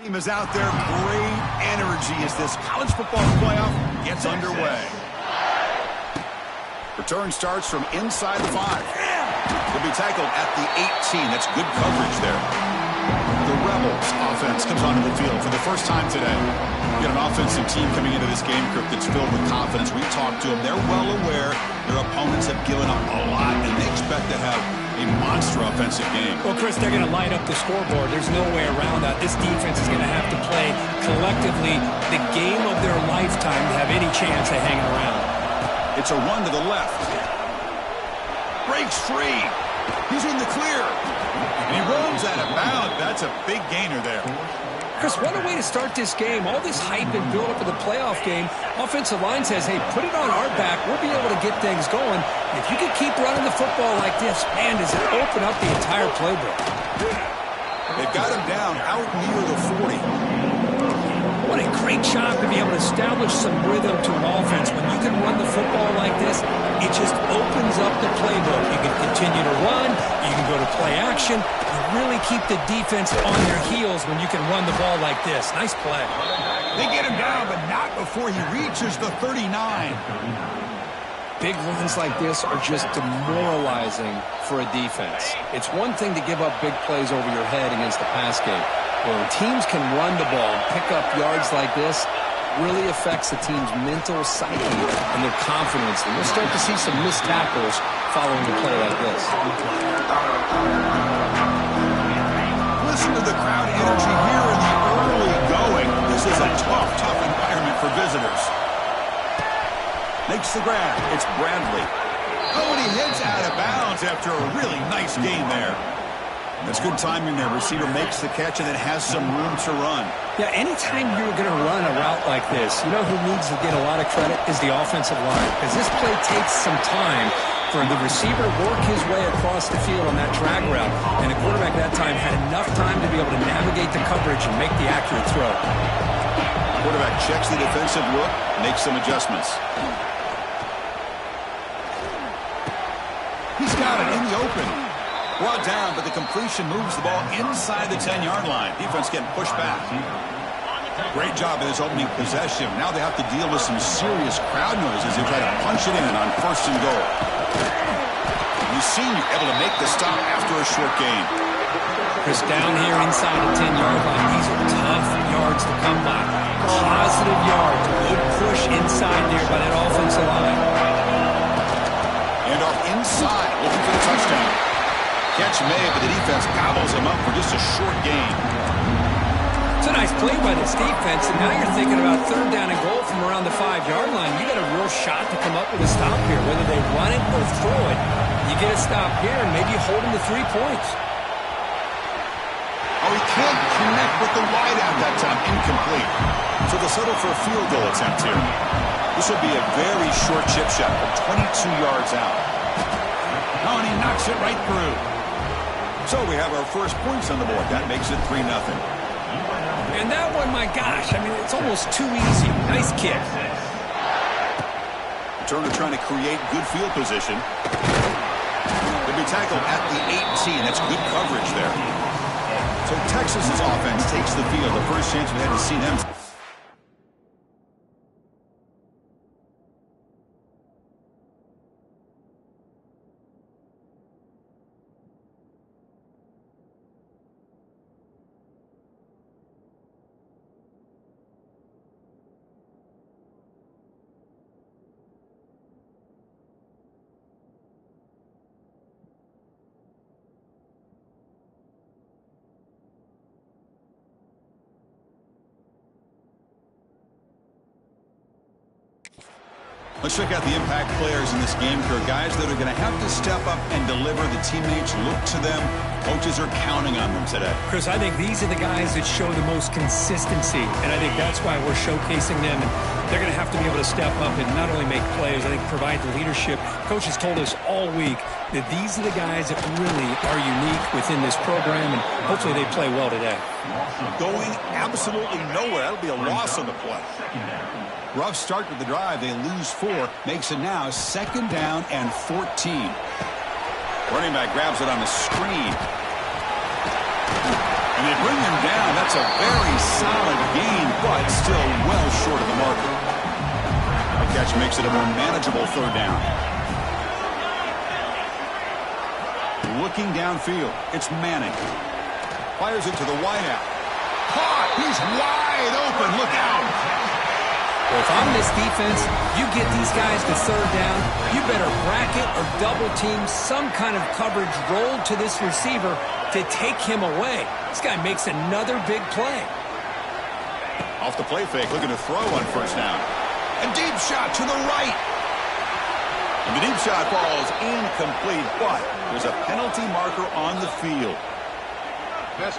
team is out there. Great energy as this college football playoff gets underway. Return starts from inside the 5. Will be tackled at the 18. That's good coverage there. The Rebels offense comes onto the field for the first time today. You got an offensive team coming into this game, Kirk, that's filled with confidence. We talked to them. They're well aware their opponents have given up a lot, and they expect to have a monster offensive game. Well, Chris, they're going to light up the scoreboard. There's no way around that. This defense is going to have to play collectively the game of their lifetime to have any chance of hanging around. It's a run to the left. Breaks free. He's in the clear. And he rolls out of bounds. That's a big gainer there. Chris, what a way to start this game. All this hype and build up for the playoff game. Offensive line says, hey, put it on our back. We'll be able to get things going. If you can keep running the football like this, man, does it open up the entire playbook. They've got him down out near the 40. What a great job to be able to establish some rhythm to an offense. When you can run the football like this, it just opens up the playbook. You can continue to run. You can go to play action. You really keep the defense on their heels when you can run the ball like this. Nice play. They get him down, but not before he reaches the 39. Big runs like this are just demoralizing for a defense. It's one thing to give up big plays over your head against the pass game. When teams can run the ball and pick up yards like this, really affects the team's mental psyche and their confidence. And we'll start to see some missed tackles following a play like this. Listen to the crowd energy here in the early going. This is a tough environment for visitors. Makes the grab. It's Bradley. Oh, and he heads out of bounds after a really nice gain there. That's good timing there. Receiver makes the catch and then has some room to run. Yeah, anytime you're going to run a route like this, you know who needs to get a lot of credit is the offensive line. Because this play takes some time for the receiver to work his way across the field on that drag route. And the quarterback at that time had enough time to be able to navigate the coverage and make the accurate throw. Quarterback checks the defensive look, makes some adjustments. He's got it in the open. Brought down, but the completion moves the ball inside the 10-yard line. Defense getting pushed back. Great job in this opening possession. Now they have to deal with some serious crowd noise as they try to punch it in on 1st and goal. The senior able to make the stop after a short gain. Chris, down here inside the 10-yard line, these are tough yards to come by. Positive yards. Good push inside there by that offensive line. And off inside, looking for the touchdown. Catch made, but the defense gobbles him up for just a short gain. It's a nice play by this defense, and now you're thinking about 3rd down and goal from around the 5-yard line. You got a real shot to come up with a stop here, whether they run it or throw it. You get a stop here, and maybe you hold them to 3 points. Oh, he can't connect with the wideout that time. Incomplete. So they'll settle for a field goal attempt here. This will be a very short chip shot, but 22 yards out. Oh, and he knocks it right through. So we have our first points on the board. That makes it 3-0. And that one, my gosh, I mean, it's almost too easy. Nice kick. Turner trying to create good field position. They'll be tackled at the 18. That's good coverage there. So Texas's offense takes the field. The first chance we had to see them. Let's check out the impact players in this game here. Guys that are going to have to step up and deliver. The teammates look to them. Coaches are counting on them today. Chris, I think these are the guys that show the most consistency, and I think that's why we're showcasing them. And they're going to have to be able to step up and not only make plays, I think provide the leadership. Coach has told us all week that these are the guys that really are unique within this program, and hopefully they play well today. Going absolutely nowhere. That'll be a loss on the play. Rough start with the drive. They lose 4. Makes it now 2nd down and 14. Running back grabs it on the screen. And they bring him down. That's a very solid gain, but still well short of the marker. The catch makes it a more manageable third down. Looking downfield, it's Manning. Fires it to the wideout. Caught! He's wide open. Look out! Well, if I'm this defense, you get these guys to third down, you better bracket or double team some kind of coverage rolled to this receiver to take him away. This guy makes another big play. Off the play fake, looking to throw on first down. A deep shot to the right. And the deep shot falls incomplete, but there's a penalty marker on the field. That's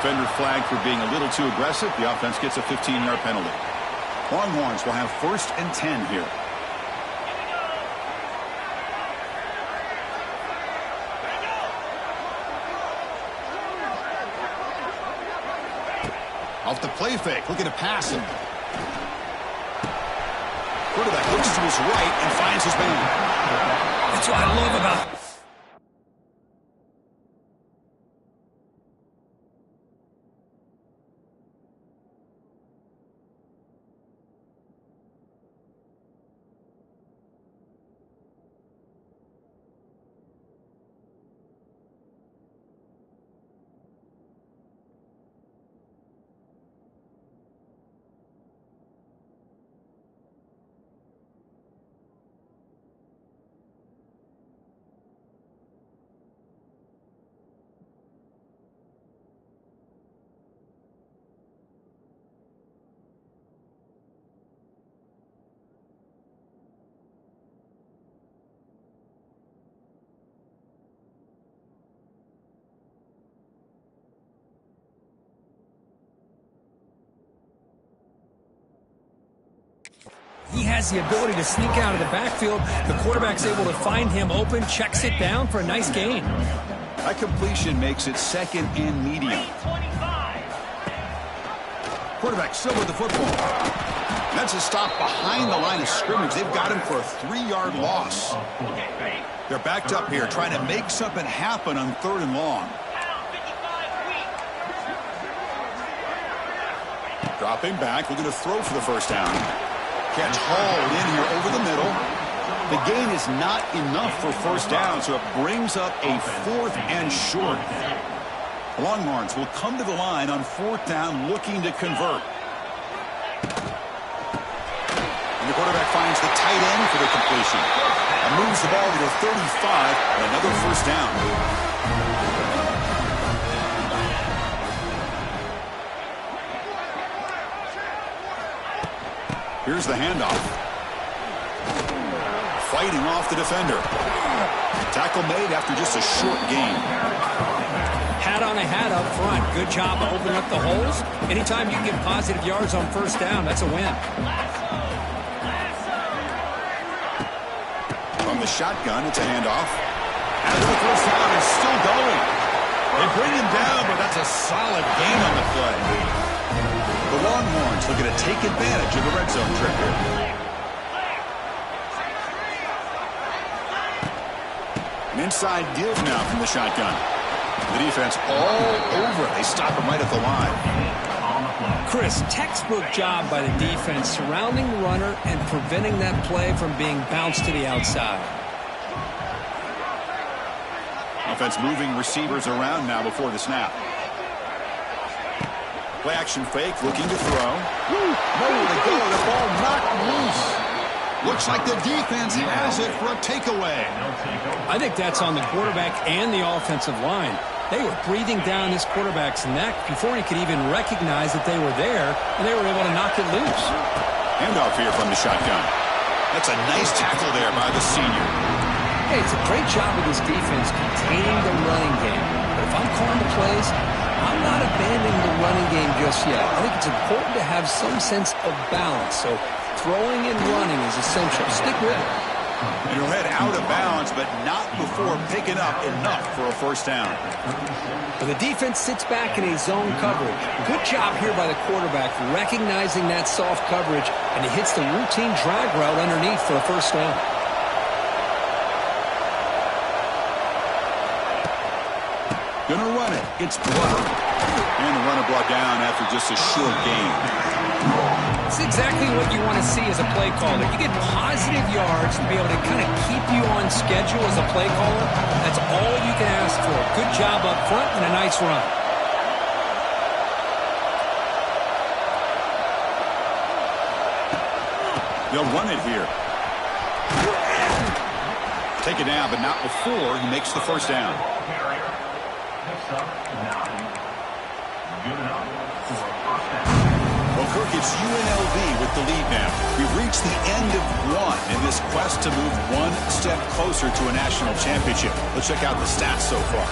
defender flagged for being a little too aggressive. The offense gets a 15-yard penalty. Longhorns will have 1st and 10 here. Off the play fake, looking to pass him. Quarterback looks to his right and finds his man. That's what I love about it. He has the ability to sneak out of the backfield. The quarterback's able to find him open, checks it down for a nice gain. That completion makes it 2nd and medium. Quarterback still with the football. That's a stop behind the line of scrimmage. They've got him for a 3-yard loss. They're backed up here trying to make something happen on 3rd and long. Dropping back, looking to throw for the first down. Catch hauled in here over the middle. The gain is not enough for first down, so it brings up a 4th and short. The Longhorns will come to the line on 4th down looking to convert. And the quarterback finds the tight end for the completion. And moves the ball to the 35 and another first down. Here's the handoff. Fighting off the defender. Tackle made after just a short gain. Hat on a hat up front. Good job of opening up the holes. Anytime you get positive yards on first down, that's a win. From the shotgun, it's a handoff. After the first down is still going. They bring him down, but that's a solid gain on the play. The Longhorns looking to take advantage of the red zone trip here. An inside give now from the shotgun. The defense all over it. They stop him right at the line. Chris, textbook job by the defense surrounding the runner and preventing that play from being bounced to the outside. Offense moving receivers around now before the snap. Play action fake, looking to throw. Nowhere to go, the ball knocked loose. Looks like the defense has it for a takeaway. I think that's on the quarterback and the offensive line. They were breathing down this quarterback's neck before he could even recognize that they were there, and they were able to knock it loose. Handoff here from the shotgun. That's a nice tackle there by the senior. Hey, it's a great job of this defense containing the running game. But if I'm calling the plays, I'm not abandoning the running game just yet. I think it's important to have some sense of balance. So throwing and running is essential. Stick with it. You'll head out of bounds, but not before picking up enough for a first down. But the defense sits back in a zone coverage. Good job here by the quarterback recognizing that soft coverage, and he hits the routine drag route underneath for a first down. Gonna run it. It's blocked. And the runner brought down after just a short gain. It's exactly what you want to see as a play caller. You get positive yards to be able to kind of keep you on schedule as a play caller. That's all you can ask for. Good job up front and a nice run. They'll run it here. Take it down, but not before he makes the first down. Well, Kirk, it's UNLV with the lead now. We've reached the end of one in this quest to move one step closer to a national championship. Let's check out the stats so far.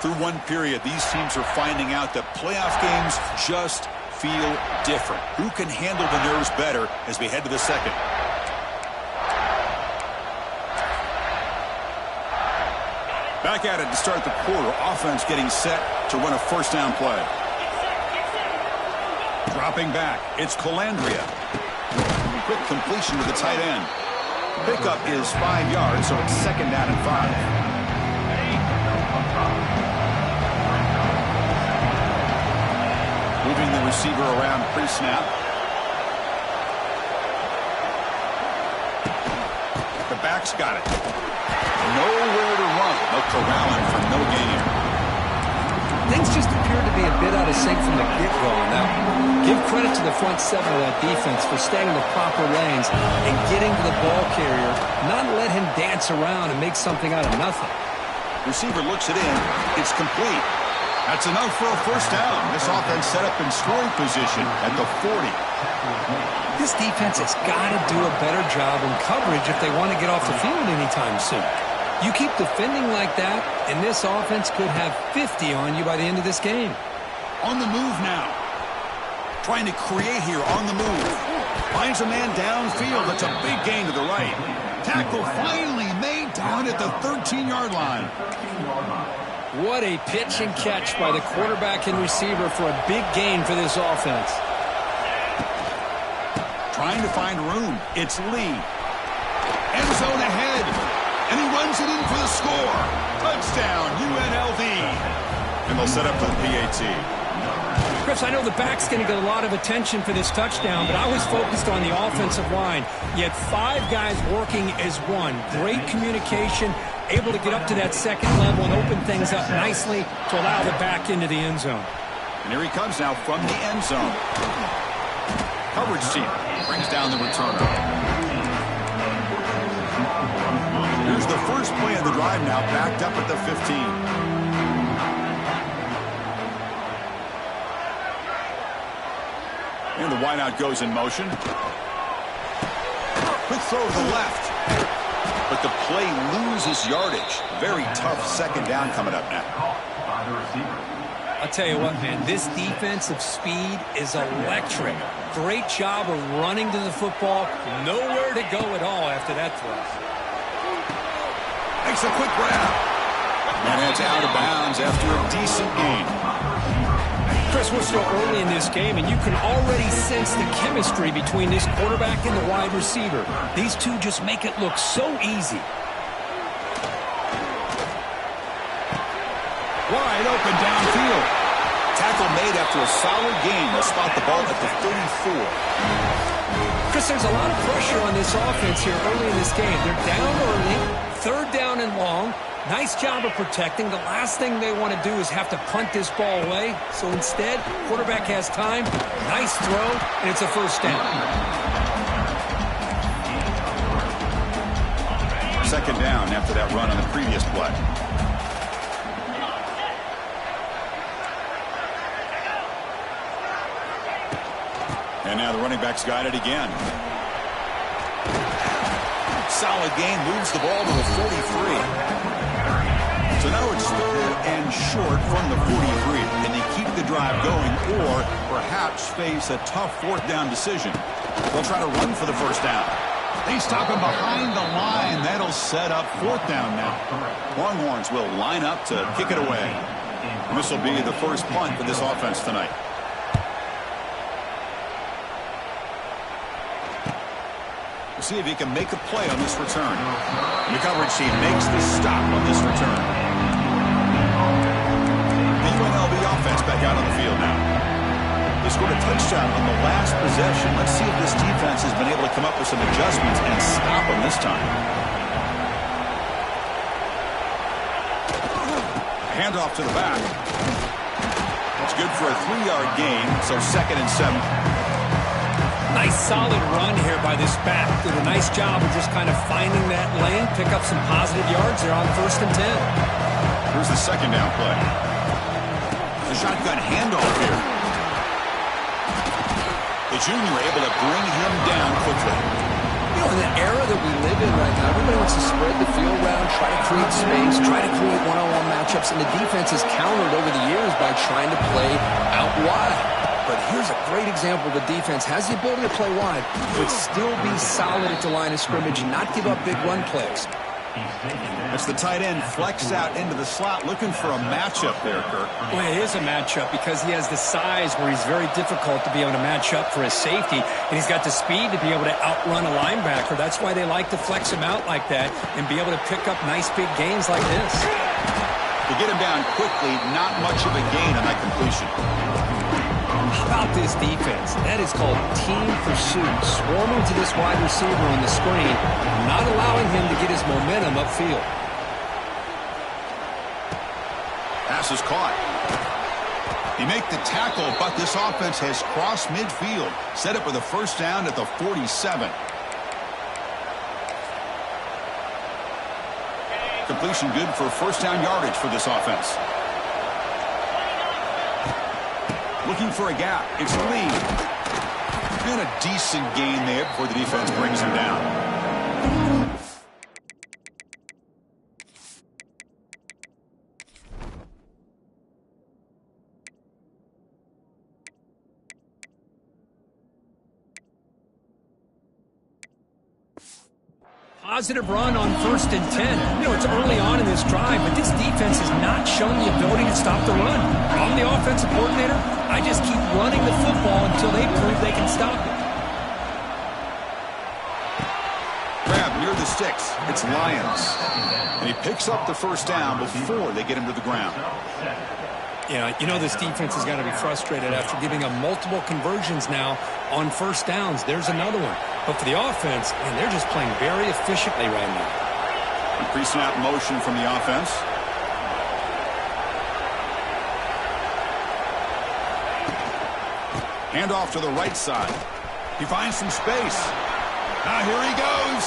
Through one period, these teams are finding out that playoff games just feel different. Who can handle the nerves better as we head to the second? Back at it to start the quarter. Offense getting set to run a first down play. Dropping back. It's Calandria. Quick completion to the tight end. Pickup is 5 yards, so it's second down and 5. Moving the receiver around pre-snap. The back's got it. Nowhere to run. They'll corral him for no gain. Things just appear to be a bit out of sync from the get-go. Now, give credit to the front seven of that defense for staying in the proper lanes and getting to the ball carrier, not let him dance around and make something out of nothing. Receiver looks it in. It's complete. That's enough for a first down. This offense set up in scoring position at the 40. This defense has got to do a better job in coverage if they want to get off the field anytime soon. You keep defending like that, and this offense could have 50 on you by the end of this game. On the move now. Trying to create here on the move. Finds a man downfield. That's a big gain to the right. Tackle finally made down at the 13-yard line. What a pitch and catch by the quarterback and receiver for a big gain for this offense. Trying to find room. It's Lee. End zone ahead. And he runs it in for the score. Touchdown, UNLV. And they'll set up the PAT. Chris, I know the back's going to get a lot of attention for this touchdown, but I was focused on the offensive line. You had 5 guys working as one. Great communication, able to get up to that second level and open things up nicely to allow the back into the end zone. And here he comes now from the end zone. Coverage team brings down the returner. Here's the first play of the drive now, backed up at the 15. And the wideout goes in motion. Quick throw to the left. But the play loses yardage. Very tough second down coming up now. I'll tell you what, man, this defensive speed is electric. Great job of running to the football. Nowhere to go at all after that throw. Makes a quick grab. And it's out of bounds after a decent gain. Chris, we're still early in this game, and you can already sense the chemistry between this quarterback and the wide receiver. These two just make it look so easy. Wide open downfield. Tackle made after a solid gain. They'll spot the ball at the 34. Chris, there's a lot of pressure on this offense here early in this game. They're down early, third down and long. Nice job of protecting. The last thing they want to do is have to punt this ball away. So instead, quarterback has time. Nice throw, and it's a first down. Second down after that run on the previous play. And now the running back's got it again. Solid gain, moves the ball to the 43. So now it's third and short from the 43. Can they keep the drive going or perhaps face a tough fourth down decision? They'll try to run for the first down. They stop him behind the line. That'll set up fourth down now. Longhorns will line up to kick it away. And this will be the first punt for this offense tonight. We'll see if he can make a play on this return. And the coverage team makes the stop on this return. The UNLV offense back out on the field now. They scored a touchdown on the last possession. Let's see if this defense has been able to come up with some adjustments and stop them this time. Handoff to the back. It's good for a 3-yard gain, so 2nd and 7. Nice solid run here by this back. Did a nice job of just kind of finding that lane, pick up some positive yards there on 1st and 10. Here's the 2nd down play. The shotgun handoff here. The junior able to bring him down quickly. You know, in the era that we live in right now, everybody wants to spread the field around, try to create space, try to create one-on-one matchups, and the defense has countered over the years by trying to play out wide. But here's a great example. The defense has the ability to play wide, but still be solid at the line of scrimmage and not give up big run plays. It's the tight end flexed out into the slot, looking for a matchup there, Kirk. Well, it is a matchup because he has the size where he's very difficult to be able to match up for his safety, and he's got the speed to be able to outrun a linebacker. That's why they like to flex him out like that and be able to pick up nice big gains like this. To get him down quickly, not much of a gain on that completion. How about this defense? That is called team pursuit. Swarming to this wide receiver on the screen, not allowing him to get his momentum upfield. Pass is caught. He make the tackle, but this offense has crossed midfield. Set up with a 1st down at the 47. Completion good for 1st down yardage for this offense. Looking for a gap. It's Lee. And a decent gain there before the defense brings him down. Positive run on 1st and 10. You know, it's early on in this drive, but this defense has not shown the ability to stop the run. I'm the offensive coordinator. I just keep running the football until they prove they can stop it. Grab near the sticks. It's Lyons. And he picks up the 1st down before they get him to the ground. Yeah, you know this defense has got to be frustrated after giving up multiple conversions now on 1st downs. There's another one. But for the offense, man, they're just playing very efficiently right now. Pre-snap motion from the offense. Handoff to the right side. He finds some space. Now here he goes.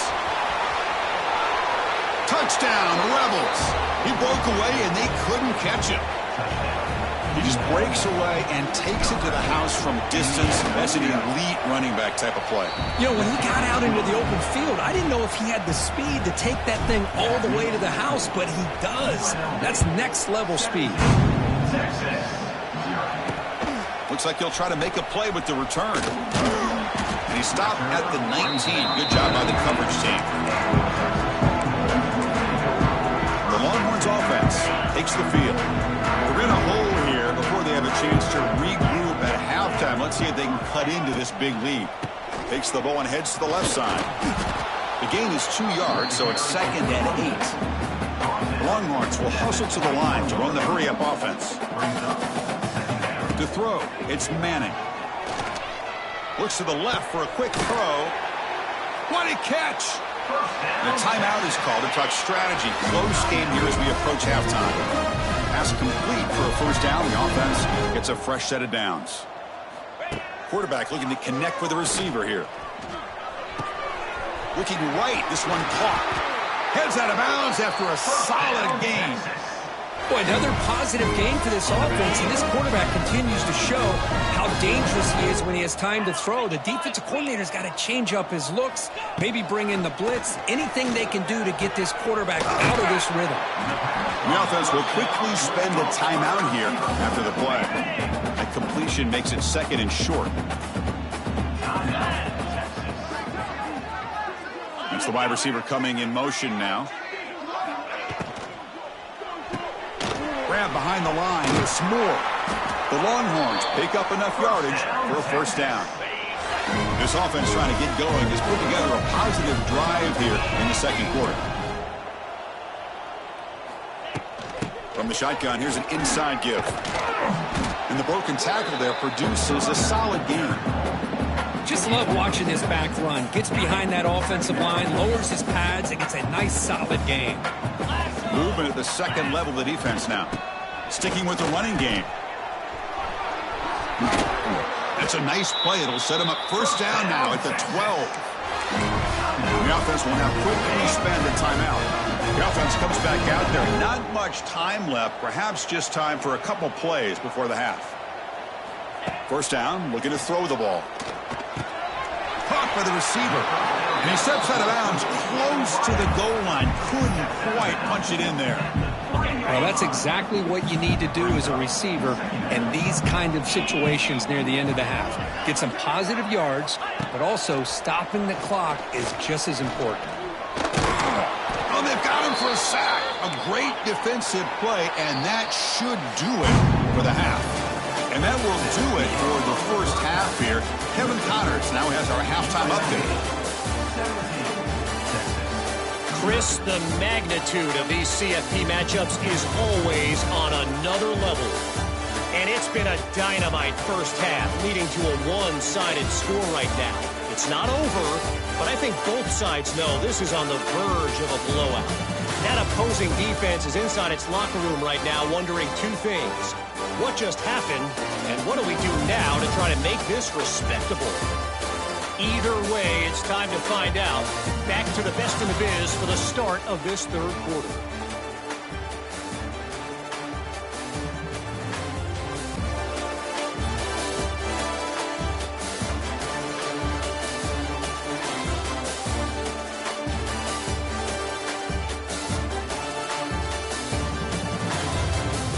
Touchdown, Rebels. He broke away and they couldn't catch him. He just breaks away and takes it to the house from distance. That's an elite running back type of play. You know, when he got out into the open field, I didn't know if he had the speed to take that thing all the way to the house, but he does. That's next level speed. Looks like he'll try to make a play with the return. And he stopped at the 19. Good job by the coverage team. The Longhorns offense takes the field. We're in a hole here before they have a chance to regroup at halftime. Let's see if they can cut into this big lead. Takes the ball and heads to the left side. The gain is 2 yards, so it's 2nd and 8. Longhorns will hustle to the line to run the hurry-up offense. To throw, it's Manning. Looks to the left for a quick throw. What a catch! The timeout is called to talk strategy. Close game here as we approach halftime. Pass complete for a 1st down. The offense gets a fresh set of downs. Quarterback looking to connect with the receiver here. Looking right. This one caught. Heads out of bounds after a solid gain. Boy, another positive gain for this offense, and this quarterback continues to show how dangerous he is when he has time to throw. The defensive coordinator's got to change up his looks, maybe bring in the blitz, anything they can do to get this quarterback out of this rhythm. The offense will quickly spend a timeout here after the play. That completion makes it 2nd and short. That's the wide receiver coming in motion now. grab behind the line. It's more. The Longhorns pick up enough yardage for a first down. This offense trying to get going has put together a positive drive here in the second quarter. From the shotgun, here's an inside give. And the broken tackle there produces a solid gain. Just love watching this back run. Gets behind that offensive line, lowers his pads, and gets a nice solid gain. Movement at the second level of the defense now. Sticking with the running game. That's a nice play. It'll set him up first down now at the 12. The offense will now quickly spend a timeout. The offense comes back out there. Not much time left. Perhaps just time for a couple plays before the half. First down, looking to throw the ball. Caught by the receiver. And he steps out of bounds close to the goal line. Couldn't quite punch it in there. Well, that's exactly what you need to do as a receiver in these kind of situations near the end of the half. Get some positive yards, but also stopping the clock is just as important. Oh, they've got him for a sack. A great defensive play, and that should do it for the half. And that will do it for the first half here. Kevin Connors now has our halftime update. Chris, the magnitude of these CFP matchups is always on another level. And it's been a dynamite first half, leading to a one-sided score right now. It's not over, but I think both sides know this is on the verge of a blowout. That opposing defense is inside its locker room right now wondering two things. What just happened, and what do we do now to try to make this respectable? Either way, it's time to find out. Back to the best in the biz for the start of this third quarter.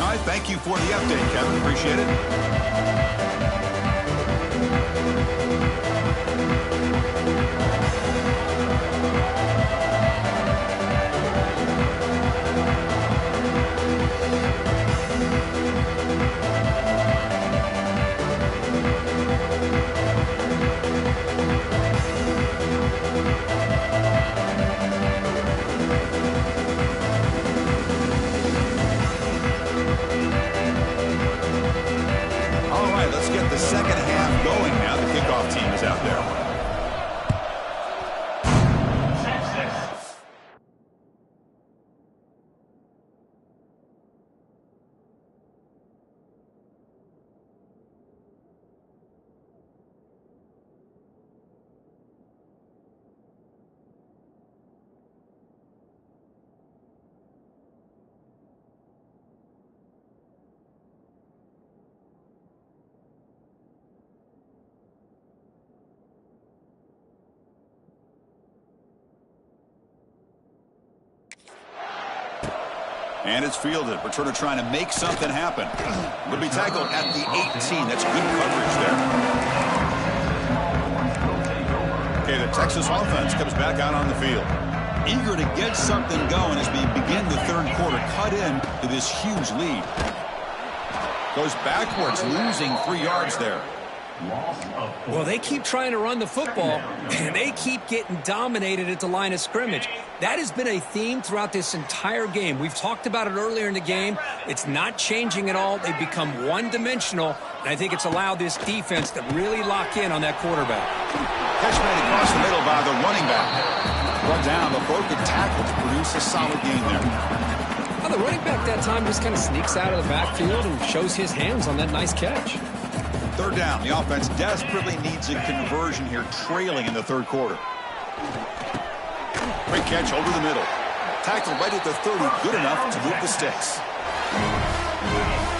All right, thank you for the update, Kevin. Appreciate it. Second half going now. The kickoff team is out there. And it's fielded. Returner trying to make something happen. Will be tackled at the 18. That's good coverage there. Okay, the Texas offense comes back out on the field. Eager to get something going as we begin the third quarter. Cut in to this huge lead. Goes backwards, losing 3 yards there. Well, they keep trying to run the football, and they keep getting dominated at the line of scrimmage. That has been a theme throughout this entire game. We've talked about it earlier in the game. It's not changing at all. They've become one-dimensional, and I think it's allowed this defense to really lock in on that quarterback. Catch made across the middle by the running back. Brought down the broken tackle to produce a solid gain there. Well, the running back that time just kind of sneaks out of the backfield and shows his hands on that nice catch. Third down. The offense desperately needs a conversion here, trailing in the third quarter. Great catch over the middle. Tackle right at the 30, good enough to move the sticks.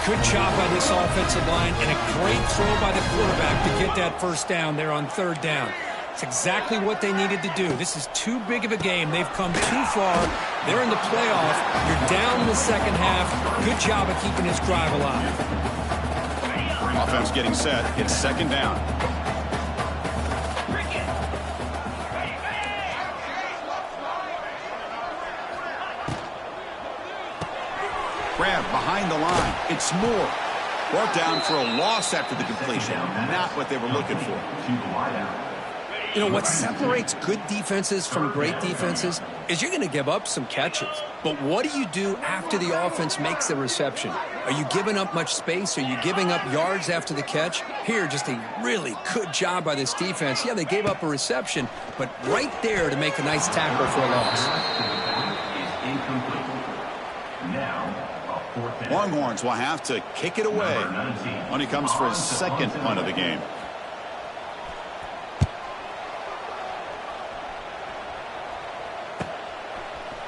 Good job by this offensive line, and a great throw by the quarterback to get that first down there on third down. It's exactly what they needed to do. This is too big of a game. They've come too far. They're in the playoff. You're down in the second half. Good job of keeping this drive alive. Offense getting set. It's second down. grab behind the line. It's Moore. Brought down for a loss after the completion. Not what they were looking for. You know, what separates good defenses from great defenses is you're going to give up some catches. But what do you do after the offense makes the reception? Are you giving up much space? Are you giving up yards after the catch? Here, just a really good job by this defense. Yeah, they gave up a reception, but right there to make a nice tackle for a loss. Longhorns will have to kick it away when he comes for his second punt of the game.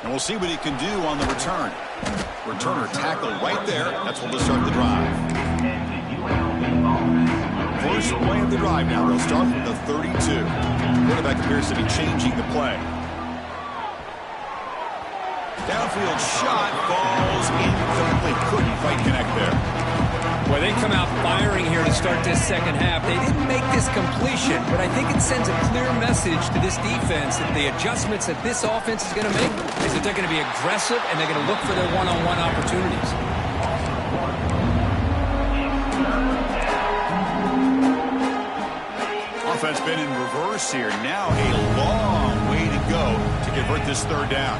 And we'll see what he can do on the return. Returner tackle right there. That's what will start the drive. First play of the drive now. They'll start with the 32. Quarterback appears to be changing the play. Downfield shot falls incomplete. Couldn't quite connect there. Well, they come out firing here to start this second half. They didn't make this completion, but I think it sends a clear message to this defense that the adjustments that this offense is going to make is that they're going to be aggressive and they're going to look for their one-on-one opportunities. Offense been in reverse here. Now a long way to go to convert this third down.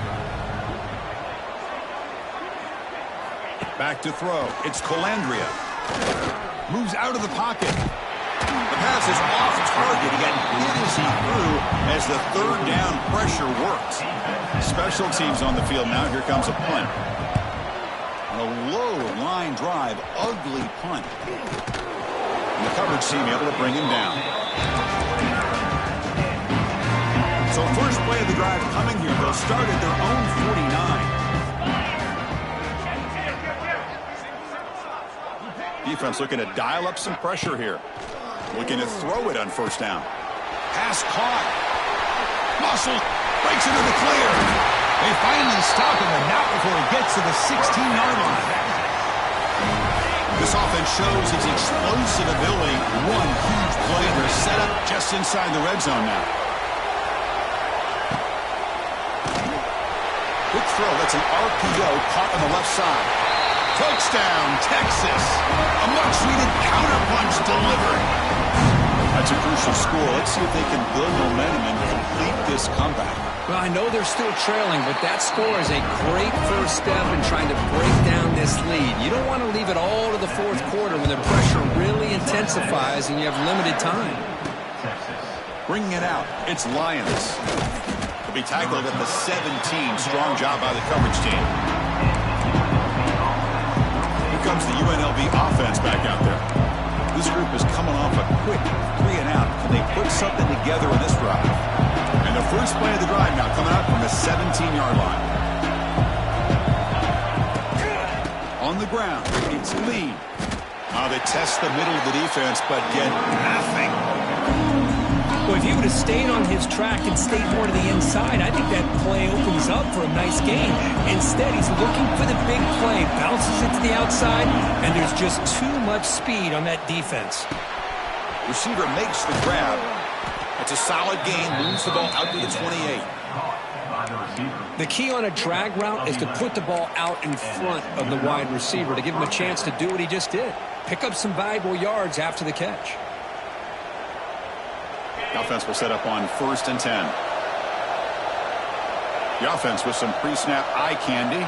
Back to throw. It's Colandrea. Moves out of the pocket. The pass is off target. He got hit as he threw as the third down pressure worked. Special teams on the field now. Here comes a punt. A low line drive. Ugly punt. And the coverage team able to bring him down. So first play of the drive coming here. They'll start at their own 49. Defense looking to dial up some pressure here. Looking to throw it on first down. Pass caught. Russell breaks into the clear. They finally stop him, and not before he gets to the 16-yard line. This offense shows its explosive ability. One huge play, and they're set up just inside the red zone now. Quick throw. That's an RPO caught on the left side. Touchdown, Texas. A much-needed counterpunch delivered. That's a crucial score. Let's see if they can build momentum and complete this comeback. Well, I know they're still trailing, but that score is a great first step in trying to break down this lead. You don't want to leave it all to the fourth quarter when the pressure really intensifies and you have limited time. Bringing it out, it's Lions. Will be tackled at the 17. Strong job by the coverage team. Comes the UNLV offense back out there. This group is coming off a quick 3-and-out. Can they put something together in this drive? And the first play of the drive now coming out from the 17-yard line. On the ground, it's Lee. They test the middle of the defense, but get nothing. Well, if he would have stayed on his track and stayed more to the inside, I think that play opens up for a nice game. Instead, he's looking for the big play, bounces it to the outside, and there's just too much speed on that defense. Receiver makes the grab. It's a solid gain, moves the ball out to the 28. The key on a drag route is to put the ball out in front of the wide receiver to give him a chance to do what he just did. Pick up some valuable yards after the catch. The offense will set up on 1st and 10. The offense with some pre-snap eye candy.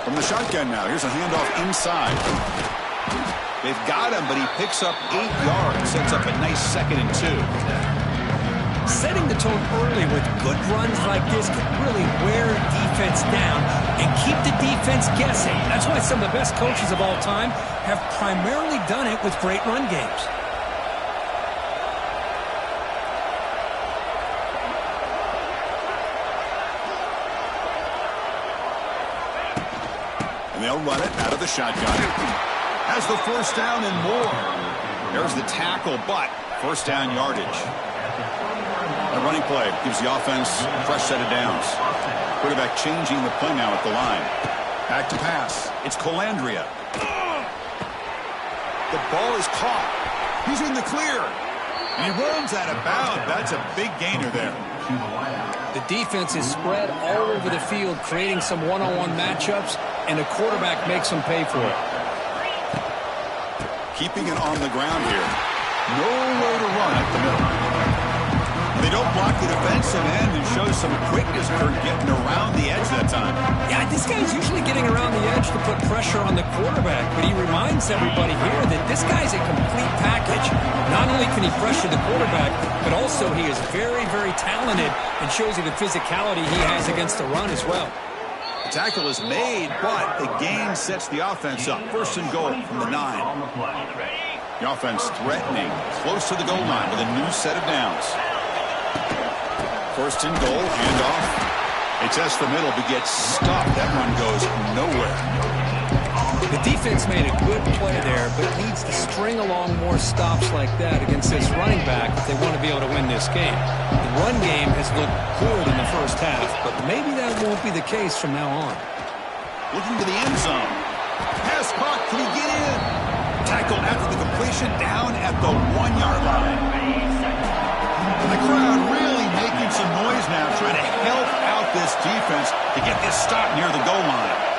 From the shotgun now, here's a handoff inside. They've got him, but he picks up 8 yards, sets up a nice 2nd and 2. Setting the tone early with good runs like this can really wear defense down and keep the defense guessing. That's why some of the best coaches of all time have primarily done it with great run games. And they'll run it out of the shotgun. Has the first down and more. There's the tackle, but first down yardage. A running play gives the offense a fresh set of downs. Quarterback changing the play now at the line. Back to pass. It's Colandrea. The ball is caught. He's in the clear. And he runs out of bounds. That's a big gainer there. The defense is spread all over the field, creating some one-on-one matchups, and the quarterback makes them pay for it. Keeping it on the ground here. Nowhere to run up the middle. They don't block the defensive end and show some quickness for getting around the edge that time. Yeah, this guy's usually getting around the edge to put pressure on the quarterback, but he reminds everybody here that this guy's a complete package. Not only can he pressure the quarterback, but also he is very, very talented and shows you the physicality he has against the run as well. The tackle is made, but the gain sets the offense up. First and goal from the 9. The offense threatening, close to the goal line with a new set of downs. First and goal, handoff. They test the middle, but gets stopped. That run goes nowhere. The defense made a good play there, but needs to string along more stops like that against this running back if they want to be able to win this game. The run game has looked good in the first half, but maybe that won't be the case from now on. Looking to the end zone. Pass caught. Can he get in? Tackled after the completion down at the 1-yard line. The crowd really making some noise now, trying to help out this defense to get this stop near the goal line.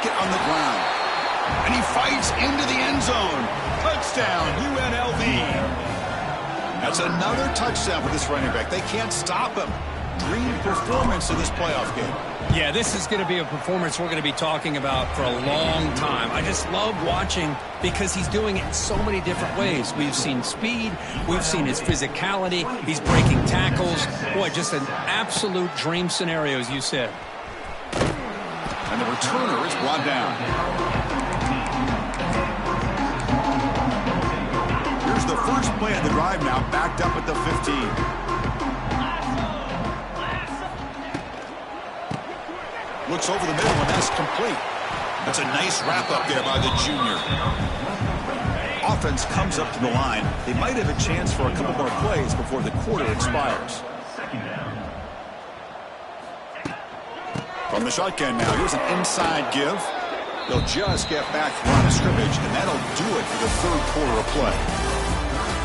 On the ground. And he fights into the end zone. Touchdown, UNLV. That's another touchdown for this running back. They can't stop him. Dream performance in this playoff game. Yeah, this is going to be a performance we're going to be talking about for a long time. I just love watching because he's doing it in so many different ways. We've seen speed. We've seen his physicality. He's breaking tackles. Boy, just an absolute dream scenario, as you said. And the returner is brought down. Here's the first play of the drive now, backed up at the 15. Looks over the middle, and that's complete. That's a nice wrap-up there by the junior. Offense comes up to the line. They might have a chance for a couple more plays before the quarter expires. From the shotgun now, here's an inside give. They'll just get back to line of scrimmage, and that'll do it for the third quarter of play.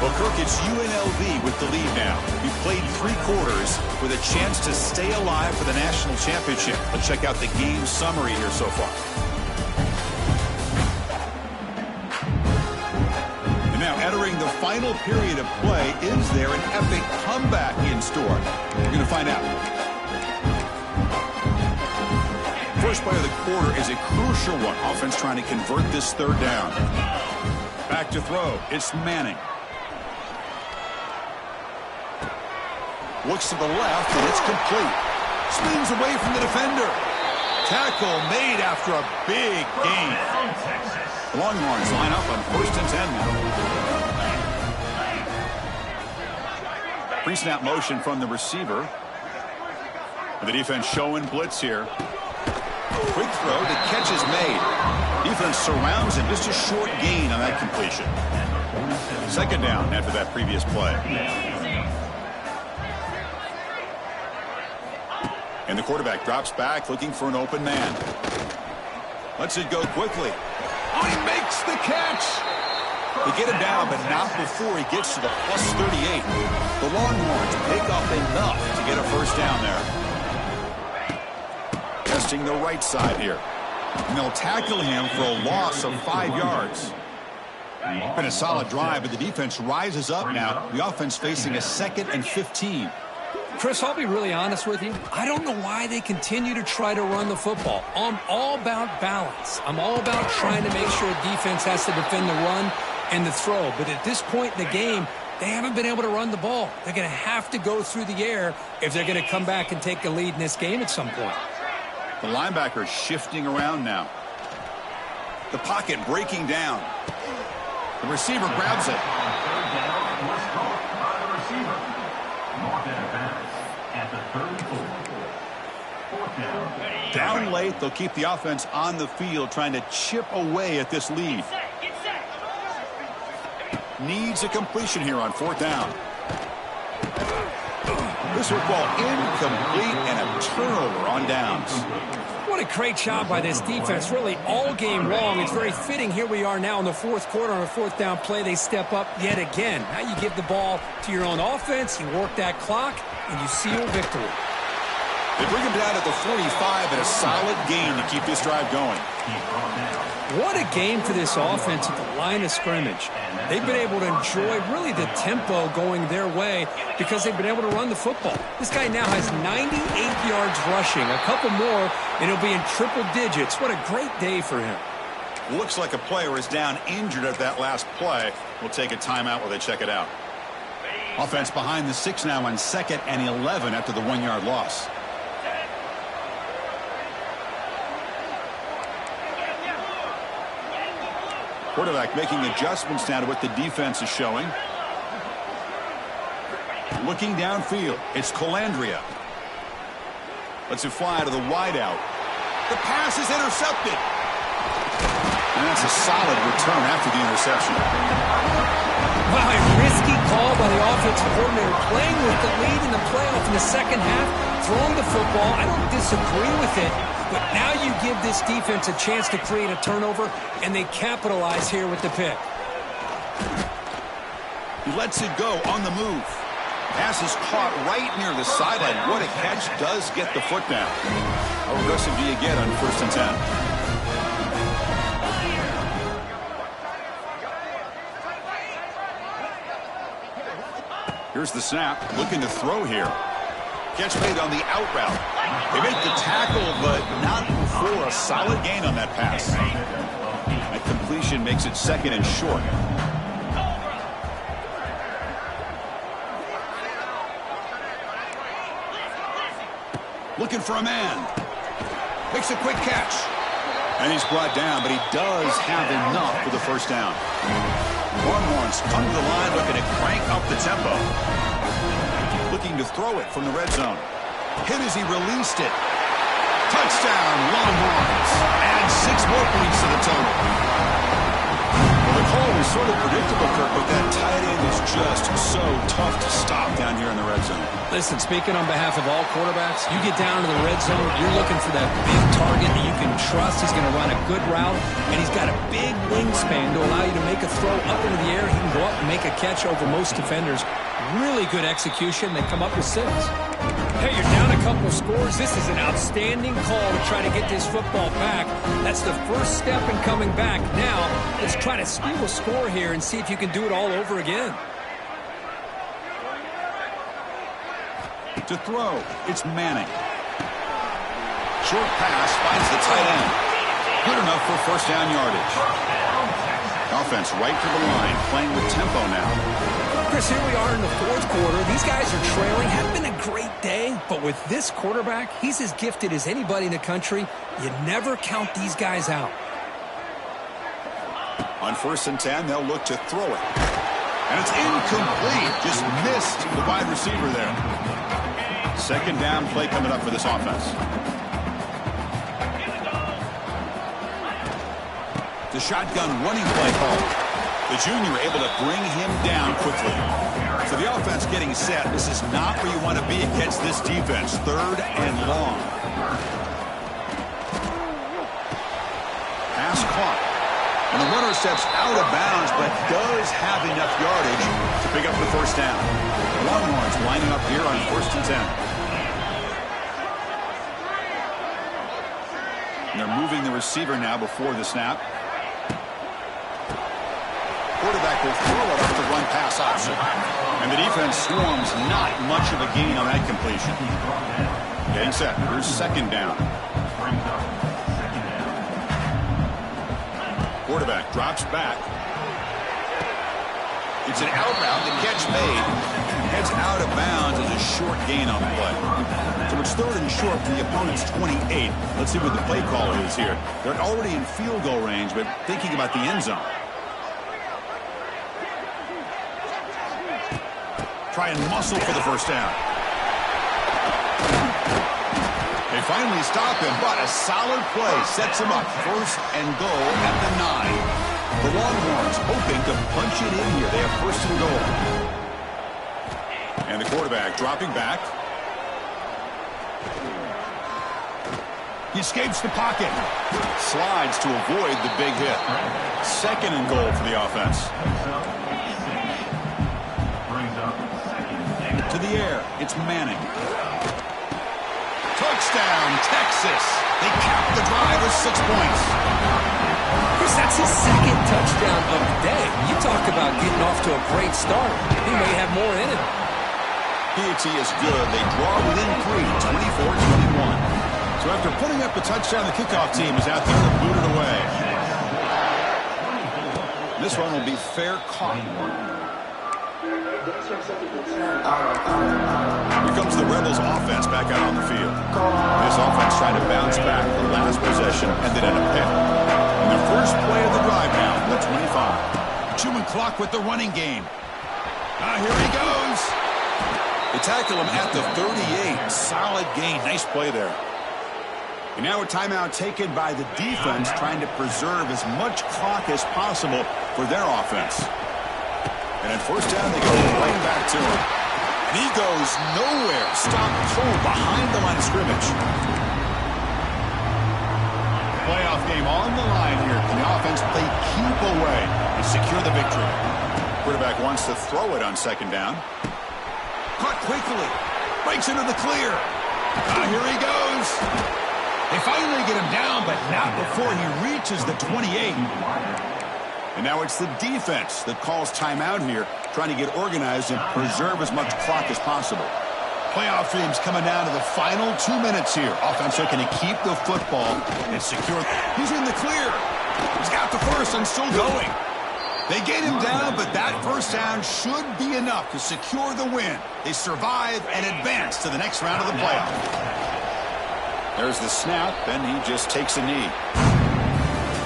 Well, Kirk, it's UNLV with the lead now. We played 3 quarters with a chance to stay alive for the national championship. Let's check out the game summary here so far. And now entering the final period of play, is there an epic comeback in store? We're going to find out. First play of the quarter is a crucial one. Offense trying to convert this third down. Back to throw. It's Manning. Looks to the left, and it's complete. Spins away from the defender. Tackle made after a big gain. The Longhorns line up on 1st and 10 now. Pre-snap motion from the receiver. And the defense showing blitz here. Quick throw, the catch is made. Defense surrounds him, just a short gain on that completion. Second down after that previous play. And the quarterback drops back, looking for an open man. Lets it go quickly. Oh, he makes the catch! They get him down, but not before he gets to the +38. The Longhorns pick up enough to get a first down there. Testing the right side here. And they'll tackle him for a loss of 5 yards. It's been a solid drive, but the defense rises up now. The offense facing a 2nd and 15. Chris, I'll be really honest with you. I don't know why they continue to try to run the football. I'm all about balance. I'm all about trying to make sure a defense has to defend the run and the throw. But at this point in the game, they haven't been able to run the ball. They're going to have to go through the air if they're going to come back and take a lead in this game at some point. The linebacker shifting around now. The pocket breaking down. The receiver grabs it. Down late, they'll keep the offense on the field trying to chip away at this lead. Needs a completion here on 4th down. This football incomplete and a turnover on downs. What a great job by this defense, really all game long. It's very fitting. Here we are now in the 4th quarter on a 4th down play. They step up yet again. Now you give the ball to your own offense, you work that clock, and you seal victory. They bring him down at the 45 and a solid gain to keep this drive going. What a game for this offense at the line of scrimmage. They've been able to enjoy really the tempo going their way because they've been able to run the football. This guy now has 98 yards rushing, a couple more, and he'll be in triple digits. What a great day for him. Looks like a player is down injured at that last play. We'll take a timeout while they check it out. Offense behind the 6 now on 2nd and 11 after the 1-yard loss. Quarterback making adjustments now to what the defense is showing. Looking downfield, it's Colandrea. Lets it fly to the wideout. The pass is intercepted. And that's a solid return after the interception. Wow, a risky call by the offensive coordinator, playing with the lead in the playoff in the second half, throwing the football. I don't disagree with it, but now you give this defense a chance to create a turnover, and they capitalize here with the pick. He lets it go on the move. Pass is caught right near the sideline. What a catch, does get the foot down. How aggressive do you get on 1st and 10? Here's the snap, looking to throw here. Catch made on the out route. They make the tackle, but not before a solid gain on that pass. That completion makes it 2nd and short. Looking for a man. Makes a quick catch. And he's brought down, but he does have enough for the 1st down. Longhorns come to the line looking to crank up the tempo. Looking to throw it from the red zone. Hit as he released it. Touchdown, Longhorns. And 6 more points to the total. Well, the call was sort of predictable, Kirk, but that tight end is just so tough to stop down here in the red zone. Listen, speaking on behalf of all quarterbacks, you get down to the red zone, you're looking for that big target that you can trust. He's going to run a good route, and he's got a big wingspan to allow you to make a throw up into the air. He can go up and make a catch over most defenders. Really good execution. They come up with 6. Hey, you're down a couple scores. This is an outstanding call to try to get this football back. That's the first step in coming back. Now, let's try to steal a score here and see if you can do it all over again. To throw, it's Manning. Short pass finds the tight end. Good enough for 1st down yardage. Offense right to the line, playing with tempo now. Chris, here we are in the 4th quarter. These guys are trailing. Hadn't been a great day, but with this quarterback, he's as gifted as anybody in the country. You never count these guys out. On 1st and 10, they'll look to throw it. And it's incomplete. Just missed the wide receiver there. 2nd down play coming up for this offense. The shotgun running play call. The junior able to bring him down quickly. So the offense getting set. This is not where you want to be against this defense. 3rd and long. Pass caught. And the runner steps out of bounds, but does have enough yardage to pick up the 1st down. Longhorns lining up here on 1st and 10. And they're moving the receiver now before the snap. Quarterback will throw it off the run pass option. And the defense swarms, not much of a gain on that completion. Getting set. Here's 2nd down. Quarterback drops back. It's an out route. The catch made. Heads out of bounds as a short gain on the play. So it's 3rd and short from the opponent's 28. Let's see what the play call is here. They're already in field goal range, but thinking about the end zone. Try and muscle for the 1st down. They finally stop him, but a solid play sets him up 1st and goal at the 9. The Longhorns hoping to punch it in here. They have 1st and goal. And the quarterback dropping back. He escapes the pocket. Slides to avoid the big hit. 2nd and goal for the offense. To the air, it's Manning. Touchdown, Texas. They cap the drive with 6 points. Chris, that's his 2nd touchdown of the day. You talk about getting off to a great start. He may have more in him. P.A.T. is good. They draw within 3, 24-21. So after putting up a touchdown, the kickoff team is out there to boot it away. This one will be fair caught. Here comes the Rebels offense back out on the field. This offense trying to bounce back the last possession and then end up pick. And their first play of the drive now, the 25. Chewing clock with the running game. Here he goes. They tackle him at the 38. Solid gain. Nice play there. And now a timeout taken by the defense, trying to preserve as much clock as possible for their offense. And at 1st down, they go right back to him. And he goes nowhere. Stop cold behind the line of scrimmage. Playoff game on the line here. Can the offense play keep away and secure the victory? Quarterback wants to throw it on 2nd down. Caught quickly. Breaks into the clear. Here he goes. They finally get him down, but not before he reaches the 28. And now it's the defense that calls timeout here, trying to get organized and preserve as much clock as possible. Playoff dreams coming down to the final 2 minutes here. Offense looking to keep the football and secure. He's in the clear. He's got the 1st and still going. They get him down, but that 1st down should be enough to secure the win. They survive and advance to the next round of the playoff. There's the snap, and he just takes a knee.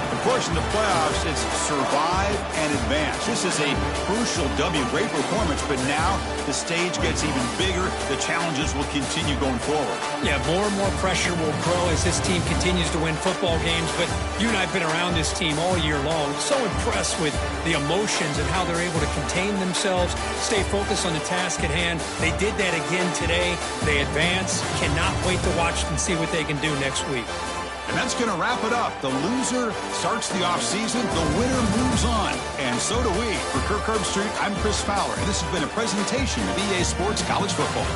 Of course, in the playoffs, it's survive and advance. This is a crucial W. Great performance, but now the stage gets even bigger. The challenges will continue going forward. Yeah, more and more pressure will grow as this team continues to win football games. But you and I have been around this team all year long. So impressed with the emotions and how they're able to contain themselves, stay focused on the task at hand. They did that again today. They advance. Cannot wait to watch and see what they can do next week. And that's going to wrap it up. The loser starts the offseason. The winner moves on. And so do we. For Kirk Herbstreit, I'm Chris Fowler. And this has been a presentation of EA Sports College Football.